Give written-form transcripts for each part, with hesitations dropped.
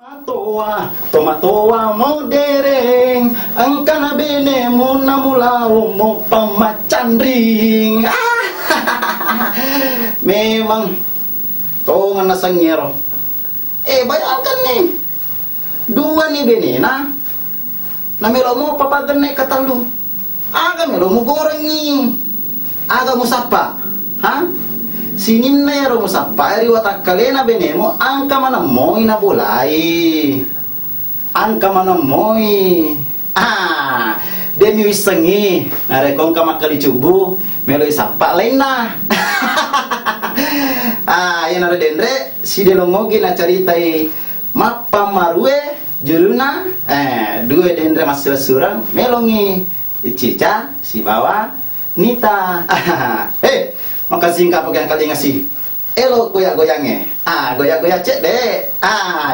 Toa, toma toa mo dereng, angkana bene mo namulau mo pamacandring. Memang tongan na sangero. Bayangkan nih, dua nih bene na melo mo papagan nih katalu. Aga melo mo goreng nih, aga mo sapa, ha? Sinin na yaro mo sa pari watakalena benemo angka manamoy na bulay. Angka manamoy. Demi wisangi narekong ka makalicubu melo isapa lain na. Yan na dendre si delongogi na caritai mapamarue juruna dua dendre masih surang melongi cica si bawa nita. Makasih nggak pegang kali ngasih. Elo goyak-goyangnya. Goyak-goyak cek deh.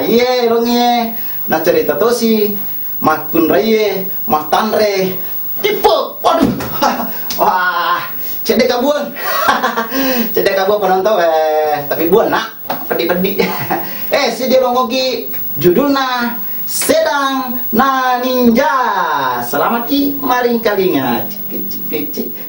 Iya longe. Nah cerita tuh si makun reye, matanre. Tipe. Waduh. Wah, cek deh kabuan. Cek deh kabuan penonton tapi buan nak pedi-pedi. Si dia longogi judulnya Sedang na Ninja. Selamat ki mari kalinya. Cik.